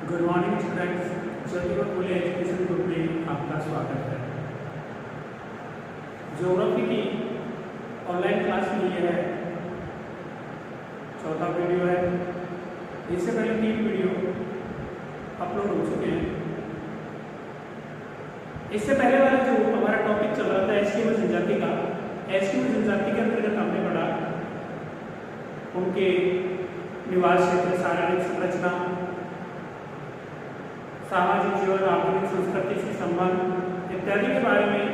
Good morning students, Jyotiba Phule education group में आपका स्वागत है। ज्योग्राफी की ऑनलाइन क्लास में ये है चौथा वीडियो है। इससे पहले 3 वीडियो अपलोड हो चुके हैं। इससे पहले वाला जो हमारा टॉपिक चल रहा था एस्किमो जनजाति का, एस्किमो जनजाति के अंतर्गत हमने पढ़ा उनके निवास क्षेत्र, शारीरिक संरचना, सामाजिक जीवन, आधुनिक संस्कृति से संबंध इत्यादि के बारे में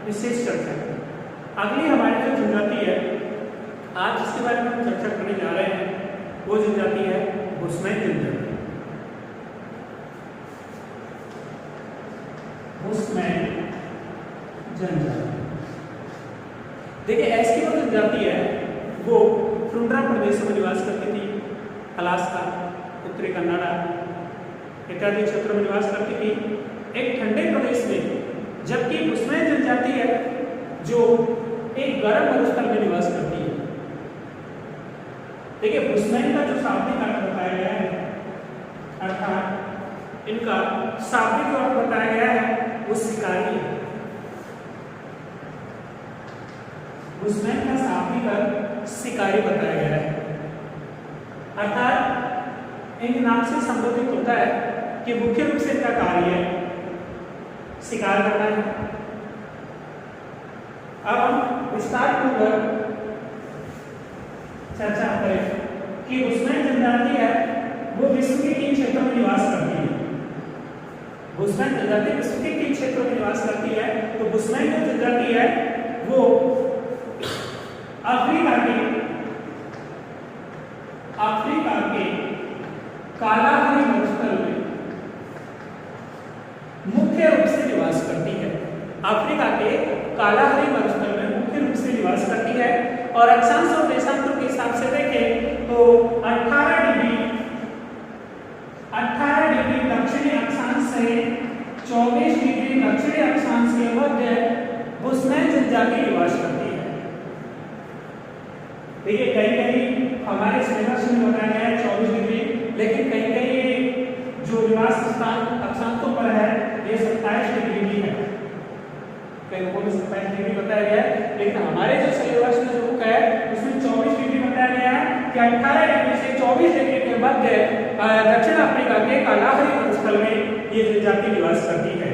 विशेष चर्चा की। अगली हमारी जो जनजाति है आज जिसके बारे में हम चर्चा करने जा रहे हैं वो जनजाति है बुश्मैन जनजाति। बुश्मैन जनजाति देखिए, एस्किमो जनजाति है वो टुंड्रा प्रदेश में निवास करती थी। अलास्का, उत्तरी कनाडा इत्यादि क्षेत्रों में निवास करती थी एक ठंडे प्रदेश में, जबकि बुश्मैन जनजाति है जो एक गर्म मरुस्थल में निवास करती है। देखिए, बुश्मैन का जो शाब्दिक अर्थ बताया गया है, अर्थात इनका शाब्दिक अर्थ बताया गया है वो शिकारी है। बुश्मैन का शाब्दिक अर्थ शिकारी बताया गया है, अर्थात इनके नाम से संबोधित होता है कि मुख्य रूप से इनका कार्य शिकार करना है। अब हम विस्तार पूर्वक चर्चा करें कि बुश्मैन जनजाति है वो विश्व के 3 क्षेत्रों में निवास करती है। बुश्मैन जनजाति विश्व के 3 क्षेत्रों में निवास करती है। तो बुश्मैन जो जनजाति है वो अफ्रीका के कालाहारी मरुस्थल में मुख्य रूप से निवास करती है। अफ्रीका के कालाहारी मरुस्थल में मुख्य रूप से निवास करती है और अक्षांश और देशांतर के हिसाब से देखें तो 18 डिग्री दक्षिणी अक्षांश से 24 डिग्री दक्षिणी अक्षांश के मध्य बुश्मैन जनजाति निवास करती है। देखिए, कहीं हमारे सिलेबस में बताया गया है 24 डिग्री, लेकिन कहीं जो निवास स्थान अक्षांशों पर है ये 27 डिग्री भी है। कहीं को 27 डिग्री बताया गया है, लेकिन हमारे जो सिलेबस में जो बुक है उसमें 24 डिग्री बताया गया है कि 18 डिग्री से 24 डिग्री के मध्य दक्षिण अफ्रीका के कालाहारी मरुस्थल में ये जनजाति निवास करती है।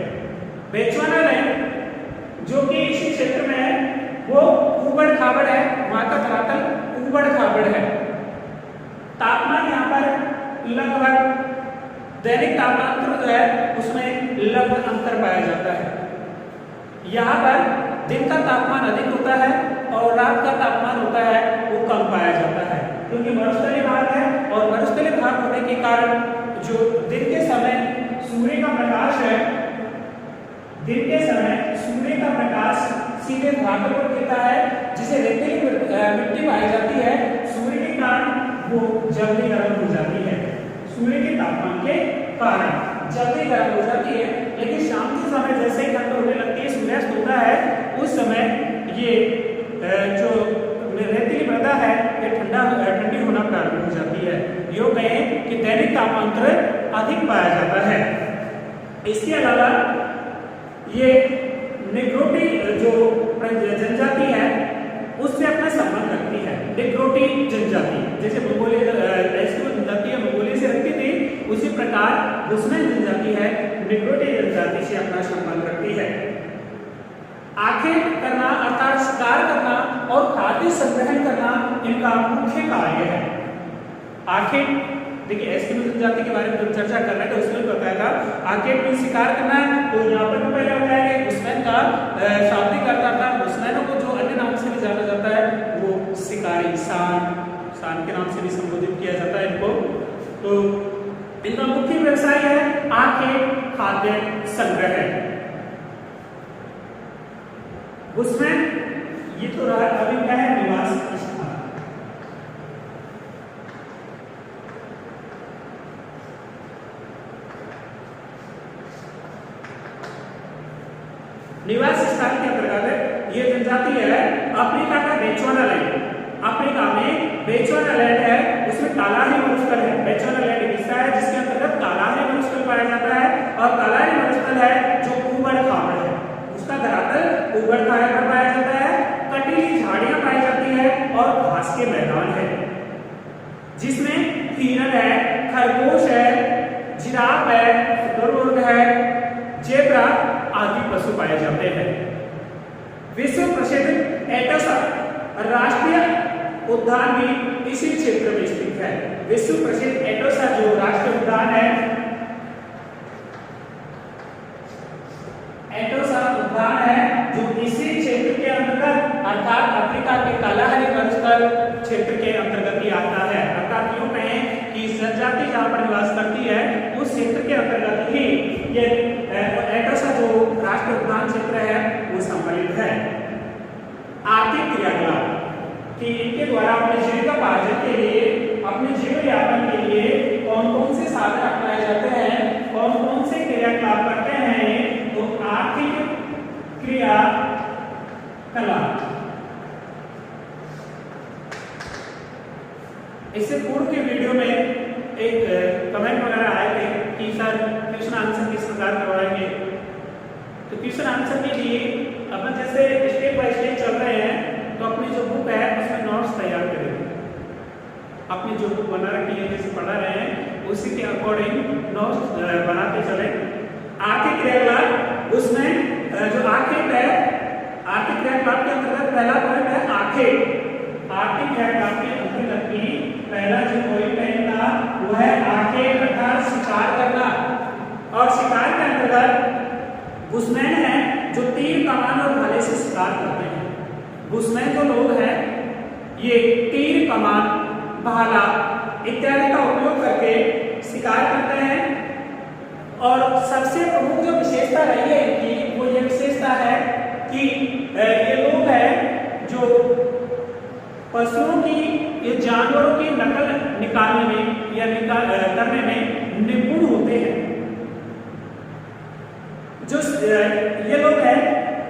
बेचुआनालैंड जो कि इसी क्षेत्र में है वो ऊबड़ खाबड़ है, वहां का धरातल ऊबड़ खाबड़ है। तापमान यहाँ पर लगभग दैनिक तापमान जो है उसमें लगभग अंतर पाया जाता है। यहाँ पर दिन का तापमान अधिक होता है और रात का तापमान होता है वो कम पाया जाता है, क्योंकि मरुस्थलीय भाग है और मरुस्थलीय भाग होने के कारण जो दिन के समय सूर्य का प्रकाश है, दिन के समय सूर्य का प्रकाश सीधे धरातल पर गिरता है, जिसे रेतीली मिट्टी पाई जाती है। सूर्य के कारण वो जल्दी गर्म हो जाती है, सूर्य के तापमान के कारण जल्दी गर्म हो जाती है। लेकिन शाम के समय जैसे ही ठंड होने लगती है, सूर्यास्त होता है, उस समय ये जो रेतीली मृदा है ये ठंडी होना प्रारंभ हो जाती है। यो कहें कि दैनिक तापमान अधिक पाया जाता है। इसके अलावा ये निग्रोटी जो जनजाति है उससे अपना संबंध रखती है। निग्रोटी जनजाति जैसे मंगोलिया जनजाति है मंगोलिया से रखती थी, उसी प्रकार बुश्मैन जनजाति है निग्रोटी जनजाति से अपना संबंध रखती है। आखेट करना अर्थात शिकार करना और खाद्य संग्रहण करना इनका मुख्य कार्य है। आखेट देखिए, एस्किमो जनजाति के बारे में जब चर्चा कर रहे थे उसमें बताया था आखेट में शिकार करना है। तो यहाँ पर भी पहले बताया गया बुश्मैन का शाब्दिक अर्थ अर्थात बुश्मैनों को जो अन्य नाम से भी जाना जाता है वो शिकारी, शान के नाम से भी संबोधित किया जाता है इनको। तो इनका मुख्य व्यवसाय है आखेट, खाद्य संग्रह। बुश्मैन ये तो रहा अभी क्या है निवास स्थान। निवास स्थान के अंतर्गत ये जनजाति है अफ्रीका का बेचुआनालैंड। अफ्रीका में बेचुआनालैंड है, उसमें कालाहारी मरुस्थल है। बेचुआनालैंड एक हिस्सा है जिसके अंतर्गत कालाहारी मरुस्थल के मैदान है जिसमें हिरण है, खरगोश है, जिराफ है, शुतुरमुर्ग है, जेब्रा आदि पशु पाए जाते हैं। विश्व प्रसिद्ध एटोसा राष्ट्रीय उद्यान भी इसी क्षेत्र में स्थित है। विश्व प्रसिद्ध एटोसा जो राष्ट्रीय उद्यान है, एटोसा उद्यान है जो इसी क्षेत्र के अंतर्गत अर्थात अफ्रीका के कालाहारी मरुस्थल क्षेत्र के अंतर्गत ही आता है। अर्थात यूं कहें कि जनजाति जहां पर निवास करती है उस क्षेत्र के अंतर्गत ही ये एटोसा जो राष्ट्रीय उद्यान क्षेत्र है वो सम्मिलित है। आर्थिक क्रियाकलाप कि इनके द्वारा अपने जीविकोपार्जन के लिए, अपने जीवन यापन के लिए कौन कौन से साधन अपनाए जाते हैं, कौन कौन से क्रियाकलाप करते हैं, तो आर्थिक क्रियाकलाप। इससे पूर्व के वीडियो में एक कमेंट वगैरह आए थे कि सर क्वेश्चन आंसर किस प्रकार करवाएंगे। तो क्वेश्चन आंसर के लिए अपन जैसे स्टेप बाय स्टेप चल रहे हैं तो अपनी जो बुक है उसमें नोट्स तैयार करेंगे। अपनी जो बुक बना रखी है जैसे पढ़ा रहे हैं उसी के अकॉर्डिंग नोट्स बनाते चले। आर्थिक क्रियाकलाप उसमें जो आर्थिक है, आर्थिक क्रियाकलाप के अंतर्गत पहला पॉइंट है आर्थिक। आर्थिक क्रियाकलाप के अंतर्गत की पहला जो पॉइंट है इनका वो है आर्थिक अर्थात शिकार करना। और शिकार के अंतर्गत बुशमैन है जो तीर, कमान और भाले से शिकार करते हैं। बुशमैन जो लोग हैं ये तीर, कमान, भाला इत्यादि का उपयोग करके शिकार करते हैं। और सबसे प्रमुख जो विशेषता रही है इनकी वो ये विशेषता है कि ये लोग हैं जो पशुओं की, ये जानवरों की नकल निकालने में या करने में निपुण होते हैं। जो ये लोग हैं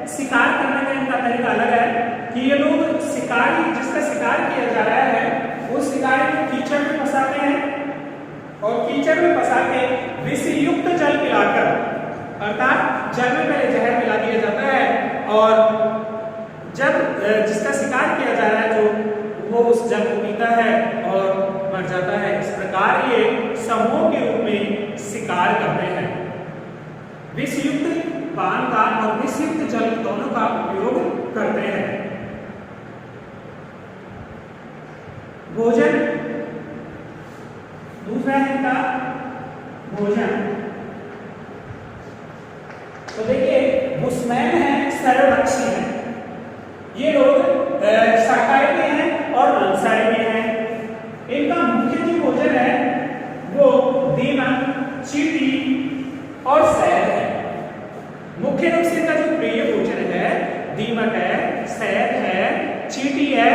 शिकार करने का इनका तरीका अलग है कि ये लोग शिकारी, जिसका शिकार किया जा रहा है उस शिकारी को कीचड़ में फंसाते हैं और कीचड़ में फंसा के विष युक्त जल पिलाकर, अर्थात जल में पहले जहर मिला दिया जाता है और जब जिसका शिकार किया जा रहा है जो वो उस जल को पीता है और मर जाता है। इस प्रकार ये समूह के रूप में शिकार करते हैं। विष युक्त पान का और विष युक्त जल दोनों का उपयोग करते हैं। भोजन दूसरा है इनका भोजन। तो देखिए बुशमैन है, सर्वभक्षी है। ये लोग शाकाहारी भी हैं और मांसाहारी भी हैं। इनका मुख्य जो भोजन है वो दीमक, चींटी और शहद है। मुख्य रूप से इनका जो प्रिय भोजन है दीमक है, शहद है, चींटी है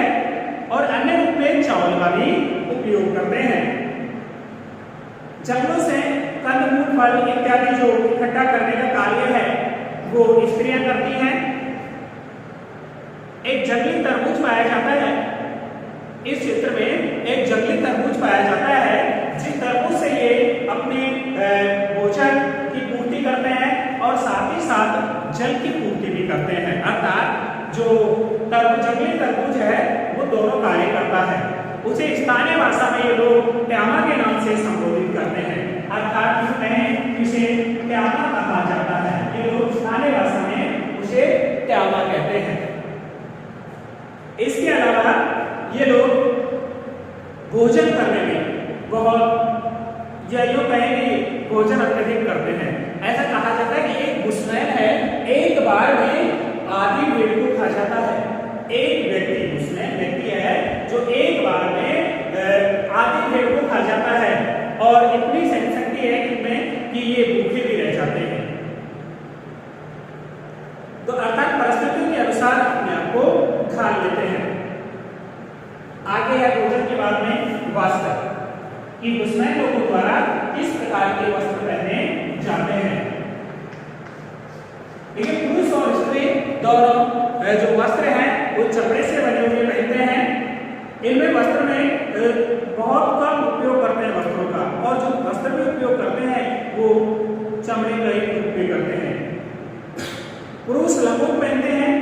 और अन्य रूप में चावल का भी उपयोग करते हैं। जंगलों से कंदमूल, फल इत्यादि जो इकट्ठा करने का कार्य है वो स्त्रियां करती हैं। एक जंगली तरबूज पाया जाता है इस क्षेत्र में, एक जंगली तरबूज पाया जाता है जिस तरबूज से ये अपने भोजन की पूर्ति करते हैं और साथ ही साथ जल की पूर्ति भी करते हैं। अर्थात जो जंगली तरबूज है वो दोनों कार्य करता है। उसे स्थानीय भाषा में ये लोग ट्यामा के नाम से संबोधित करते हैं। अर्थात यूं कहें इसे ट्यामा कहा जाता है। ये लोग स्थानीय भाषा में उसे ट्यामा कहते हैं। इसके अलावा ये लोग भोजन करने में बहुत या यूं कहें कि भोजन अत्यधिक करते हैं। ऐसा कहा जाता है कि एक बुशमैन है एक बार में आधी भेड़ को खा जाता है। एक व्यक्ति बुशमैन व्यक्ति है जो एक बार में आधी भेड़ को खा जाता है और इतनी सहनशक्ति है इनमें कि ये भूखे भी रह जाते हैं। तो अर्थात परिस्थितियों के अनुसार अपने आप को खा लेते हैं। आगे है भोजन के बाद में वस्त्र कि बुशमैन लोगों द्वारा किस प्रकार के वस्त्र पहने जाते हैं। देखिए पुरुष और स्त्री दोनों जो वस्त्र हैं वो चमड़े से बने हुए पहनते हैं। इनमें वस्त्र में बहुत कम उपयोग करते हैं वस्त्रों का, और जो वस्त्र में उपयोग करते हैं वो चमड़े का ही उपयोग करते हैं। पुरुष लंगोट पहनते हैं।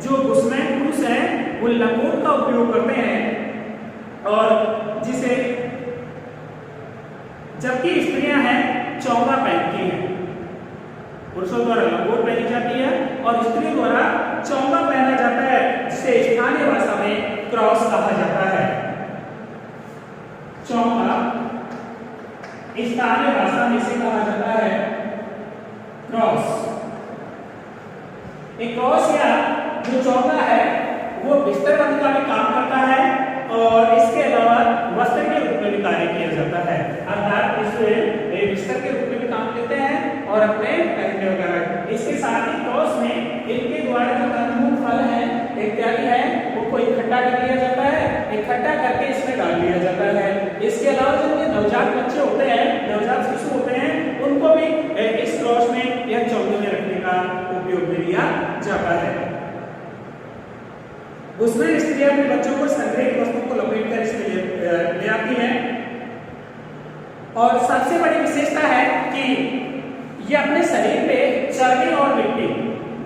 जो बुशमैन पुरुष हैं वो लंगोट का उपयोग करते हैं। स्त्रियां हैं चौंगा पहनती हैं। पुरुषों द्वारा लंगोट पहनी जाती है और स्त्रियों द्वारा चौंगा पहना जाता है, जिसे स्थानीय भाषा में क्रॉस कहा जाता है। चौंगा स्थानीय भाषा में इसे कहा जाता है क्रॉस। एक क्रॉस या जो चौंगा है वो बिस्तर बंद का भी काम करता है और इसके अलावा वस्त्र के रूप में भी कार्य किया जाता है, अर्थात इसे बिस्तर के रूप में भी काम लेते हैं और अपने पहनने वगैरह। इसके साथ ही क्रॉस में इनके द्वारा जो कंदमूल फल है इत्यादि है उनको इकट्ठा कर लिया जाता है, इकट्ठा करके इसमें डाल दिया जाता है। इसके अलावा जो नवजात बच्चे होते हैं, नवजात शिशु होते हैं, उनको भी इस क्रॉस में या चौंगे में रखने का उपयोग में लिया जाता है। उसमें स्त्रियां अपने बच्चों को संग्रहित वस्तुओं को लपेट कर इसमें ले आती हैं और सबसे बड़ी विशेषता है कि ये अपने शरीर पे चर्बी और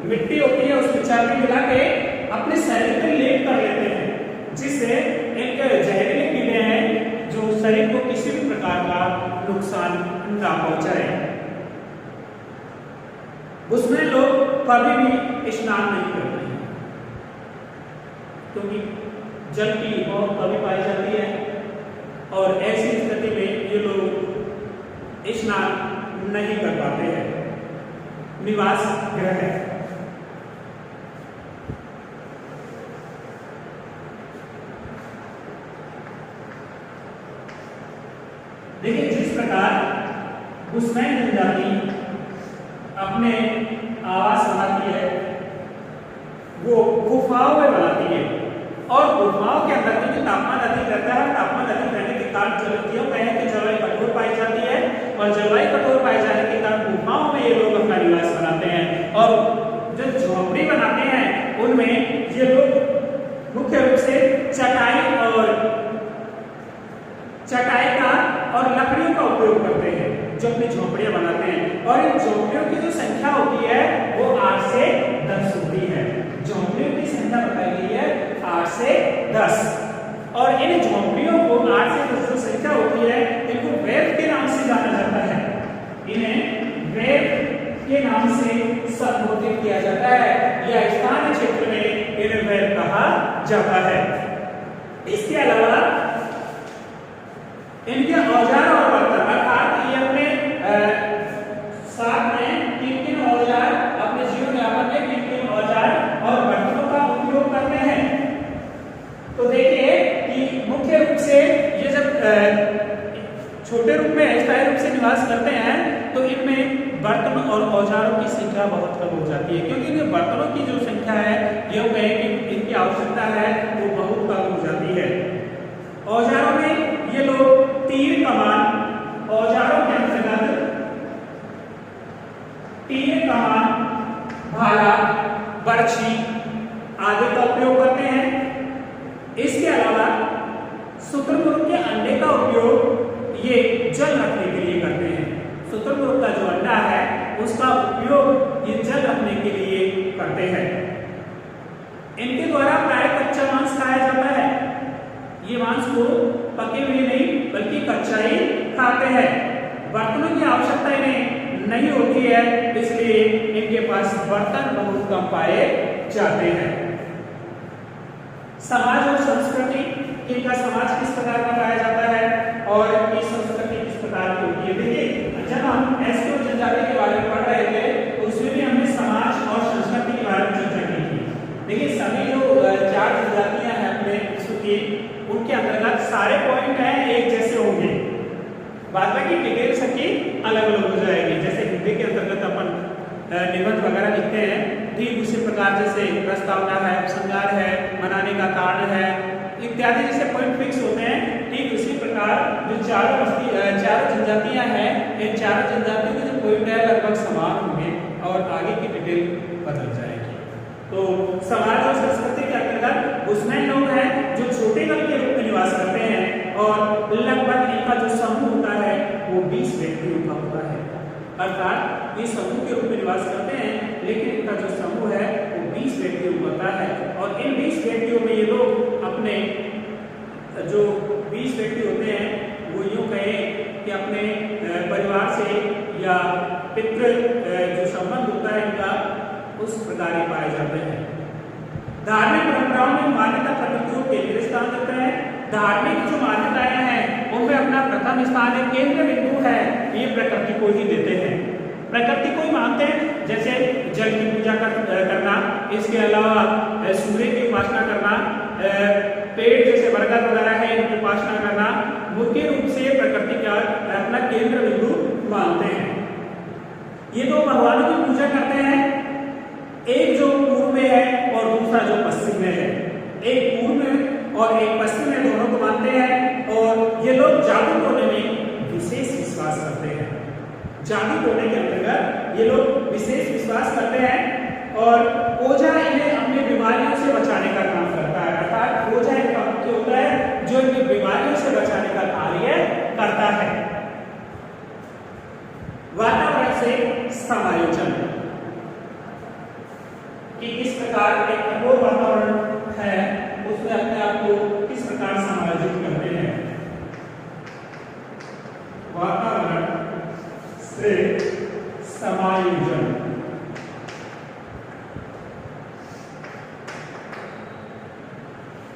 मिट्टी होती है, उसमें चर्बी मिला के अपने शरीर पे लेप कर लेते हैं, जिससे इनके जहरीले कीड़े हैं जो शरीर को किसी भी प्रकार का नुकसान ना पहुंचाए। उसमें लोग कभी भी स्नान नहीं करते हैं क्योंकि जल की बहुत कमी पाई जाती है और ऐसी स्थिति में ये लोग स्नान नहीं कर पाते हैं। निवास गृह है। देखिए जिस प्रकार बुशमैन जनजाति अपने आवास बनाती है वो गुफाओं में बनाती है और गुफाओं के अंदर क्योंकि तापमान अधिक रहता है, तापमान अधिक रहने के कारण जलवायु कठोर पाई जाती है और जलवायु कठोर पाए जाने के कारण गुफाओं में ये लोग अपना निवास बनाते हैं और जो झोपड़ी बनाते हैं उनमें ये लोग मुख्य रूप से चटाई का और लकड़ियों का उपयोग करते हैं जो अपनी झोपड़ियां बनाते हैं और इन झोपड़ियों की जो संख्या होती है वो 8 से 10 होती है। झोपड़ियों की संख्या बताई गई है 8 से 10 और इन झोपड़ियों को 8 से 10 जो संख्या होती है इनको वेब के नाम से जाना जाता है। इन्हें वेब के नाम से संबोधित किया जाता है या स्थानीय क्षेत्र में इन्हें वेब कहा जाता है। इसके अलावा इनके औजार और बर्तन अर्थात ये अपने साथ में किन औजार अपने जीवन यापन में किन औजार और बर्तनों का उपयोग करते हैं। तो देखिए कि मुख्य रूप से ये जब छोटे रूप में स्थायी रूप से निवास करते हैं तो इनमें बर्तनों और औजारों की संख्या बहुत कम हो जाती है क्योंकि इनके बर्तनों की जो संख्या है ये कहें कि इनकी आवश्यकता है वो बहुत कम हो जाती है। औजारों में ये लोग तीर कमान औजारों के अंतर्गत तीर कमान भाला बर्छी आदि का उपयोग करते हैं। इसके अलावा शुतुरमुर्ग के अंडे का उपयोग ये जल रखने के लिए करते हैं। शुतुरमुर्ग का जो अंडा है उसका उपयोग ये जल रखने के लिए करते हैं। इनके द्वारा प्राय कच्चा मांस खाया जाता है। ये मांस को पके हुए नहीं बल्कि कच्चा ही खाते हैं। बर्तनों की आवश्यकता इन्हें नहीं होती है इसलिए इनके पास बर्तन बहुत कम पाए जाते हैं। समाज और संस्कृति, इनका समाज किस प्रकार का पाया जाता है और इनकी संस्कृति किस प्रकार की होती है। देखिए जब हम एसटी और जनजाति के बारे में पढ़ रहे थे तो उसमें भी हमने समाज और संस्कृति के बारे में चर्चा की थी। देखिए सभी जो 4 जनजातियां हैं अपने विश्व की उनके अंतर्गत सारे पॉइंट हैं एक जैसे होंगे, बाद में की डिटेल्स की अलग अलग हो जाएगी। जैसे हिंदी के अंतर्गत अपन निबंध वगैरह लिखते हैं ठीक उसी प्रकार जैसे प्रस्तावना है, उपसंहार है, मनाने का कारण है इत्यादि जैसे पॉइंट फिक्स होते हैं ठीक उसी प्रकार जो चारों जनजातियां हैं इन चारों जनजातियों के जो पॉइंट है लगभग समान होंगे और आगे की डिटेल बदल जाएगी। तो समाज और संस्कृति के अंतर्गत बुशमैन लोग हैं जो छोटे दल के रूप में निवास करते हैं और लगभग इनका जो समूह होता है वो 20 व्यक्तियों का होता है। अर्थात ये समूह के रूप में निवास करते हैं लेकिन इनका जो समूह है वो 20 व्यक्तियों का होता है और इन 20 व्यक्तियों में ये लोग अपने जो 20 व्यक्ति होते हैं वो यूं कहें कि अपने परिवार से या पितृ जो संबंध होता है इनका उस प्रकार ही पाए जाते हैं। धार्मिक परंपराओं में मान्यता प्रकृति को केंद्र स्थान देते हैं। धार्मिक जो मान्यताएं हैं उनमें अपना प्रथम स्थान है, केंद्र बिंदु है ये प्रकृति को ही देते हैं। प्रकृति को ही मानते हैं, जैसे जल की पूजा करना, इसके अलावा सूर्य की उपासना करना, पेड़ जैसे बरगद वगैरह है इनकी उपासना करना, मुख्य रूप से प्रकृति का अपना केंद्र बिंदु मानते हैं। ये दो भगवानों की पूजा करते हैं, एक जो पूर्व में है और दूसरा जो पश्चिम में है। एक पूर्व में और एक पश्चिम में दोनों को मानते हैं और ये लोग जादू टोने में विशेष विश्वास करते हैं। जादू टोने के अंतर्गत ये लोग विशेष विश्वास करते हैं और ओझा इन्हें अपनी बीमारियों से बचाने का काम करता है, अर्थात ओझा इनका मुख्य होता है जो इन्हें बीमारियों से बचाने का कार्य करता है। वातावरण से समायोजन कि किस प्रकार एक कठोर वातावरण है उसमें अपने आप को किस प्रकार समायोजित करते हैं। वातावरण से समायोजन,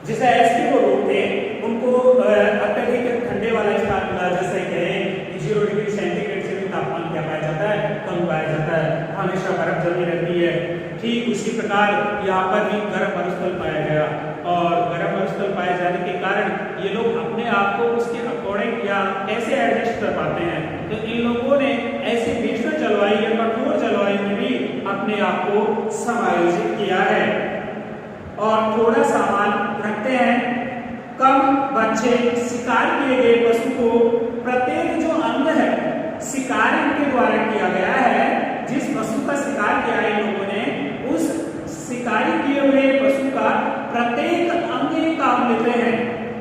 जैसे एस्किमो लोग थे उनको अत्यधिक ठंडे वाला स्थान मिला, जैसे कहें 0 डिग्री सेंटीग्रेड से भी तापमान क्या पाया जाता है, कम पाया जाता है, हमेशा बर्फ जमी रहती है। ठीक उसी प्रकार यहाँ पर भी गर्म मरुस्थल पाया गया और गर्म मरुस्थल पाए जाने के कारण ये लोग अपने आप को उसके अकॉर्डिंग या कैसे एडजस्ट कर पाते हैं। तो इन लोगों ने ऐसी भीषण जलवायु या कठोर जलवायु में भी अपने आप को समायोजित किया है और थोड़ा सामान रखते हैं, कम बच्चे, शिकार किए गए पशु को प्रत्येक जो अंग है शिकार इनके द्वारा किया गया है। जिस पशु का शिकार किया है इन लोगों ने उस शिकारी किए हुए पशु का प्रत्येक अंग काम लेते हैं,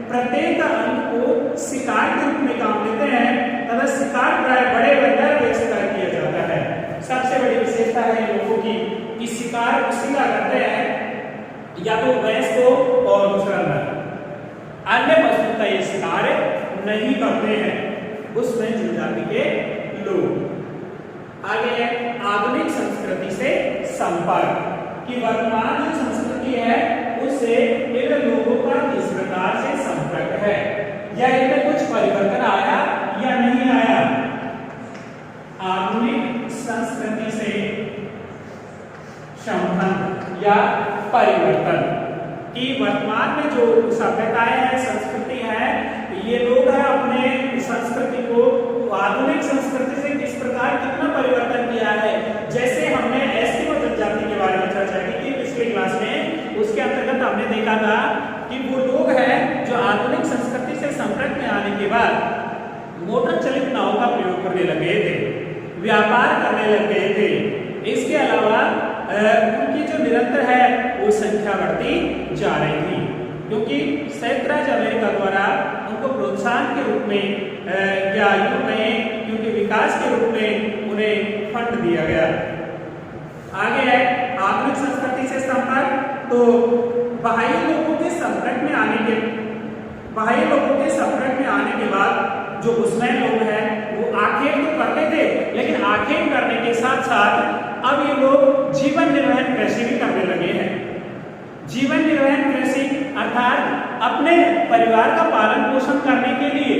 प्रत्येक अंग को शिकार के रूप में काम लेते हैं तथा शिकार प्राय बड़े बंदर में शिकार किया जाता है। सबसे बड़ी विशेषता है इन लोगों की कि शिकार उसी का करते हैं या तो भैंस को और दूसरा नर, अन्य पशु का ये शिकार नहीं करते हैं उसमें जनजाति के लोग। आगे है आधुनिक संस्कृति से संपर्क कि वर्तमान जो संस्कृति है उससे इन लोगों का किस प्रकार से संपर्क है या इनमें कुछ परिवर्तन आया या नहीं आया। आधुनिक संस्कृति से संबंध या परिवर्तन कि वर्तमान में जो सभ्यताएं हैं, संस्कृति है, ये लोग हैं अपने संस्कृति को आधुनिक संस्कृति से किस प्रकार कितना परिवर्तन किया है। जैसे हमने एस्किमो जनजाति के बारे में चर्चा की थी पिछले क्लास में, उसके अंतर्गत हमने देखा था कि वो लोग हैं जो आधुनिक संस्कृति से संपर्क में आने के बाद मोटर चलित नावों का प्रयोग करने लगे थे, व्यापार करने लगे थे। इसके अलावा उनकी जो निरंतर है वो संख्या बढ़ती जा रही थी क्योंकि संयुक्त राज्य अमेरिका द्वारा उनको प्रोत्साहन के रूप में या यूं कहें क्योंकि विकास के रूप में उन्हें फंड दिया गया। आगे है आधुनिक संस्कृति से संपर्क, तो बाह्य लोगों के संपर्क में आने के बाद जो बुशमैन लोग हैं वो आखेट तो करते थे, लेकिन आखेट करने के साथ साथ अब ये लोग जीवन निर्वहन कृषि भी करने लगे हैं। जीवन निर्वहन कृषि अर्थात अपने परिवार का पालन पोषण करने के लिए,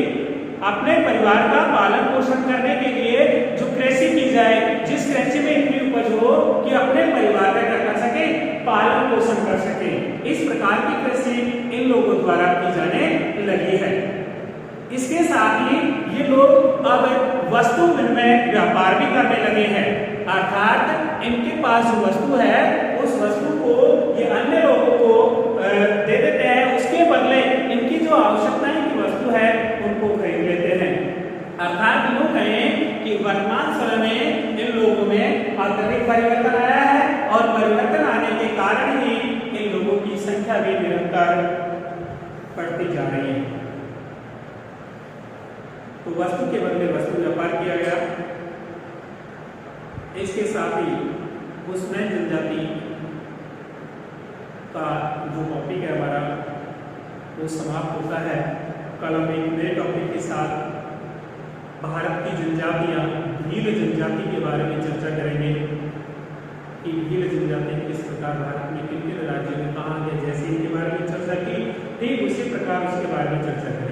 अपने परिवार का पालन पोषण करने के लिए जो कृषि की जाए, जिस कृषि में इतनी उपज हो कि अपने परिवार का क्या कर सके, पालन पोषण कर सके, इस प्रकार की कृषि इन लोगों द्वारा की जाने लगी है। इसके साथ ही ये लोग अब वस्तु विनिमय व्यापार भी करने लगे हैं, अर्थात इनके पास जो वस्तु है उस वस्तु को ये अन्य लोगों को दे देते हैं, उसके बदले इनकी जो आवश्यकताएं की वस्तु है उनको खरीद लेते हैं। अर्थात यूं कहें कि वर्तमान समय में इन लोगों में अत्यधिक परिवर्तन आया है और परिवर्तन आने के कारण ही इन लोगों की संख्या भी निरंतर बढ़ती जा रही है। तो वस्तु के बदले वस्तु व्यापार किया गया। इसके साथ ही बुशमैन जनजाति का जो टॉपिक है हमारा वो समाप्त होता है। कल हम एक नए टॉपिक के साथ भारत की जनजातियां, भील जनजाति के बारे में चर्चा करेंगे कि भील जनजाति किस प्रकार भारत में किन किन राज्यों में कहाँ गए, जैसे इनके बारे में चर्चा की, ठीक उसी प्रकार उसके बारे में चर्चा करेंगे।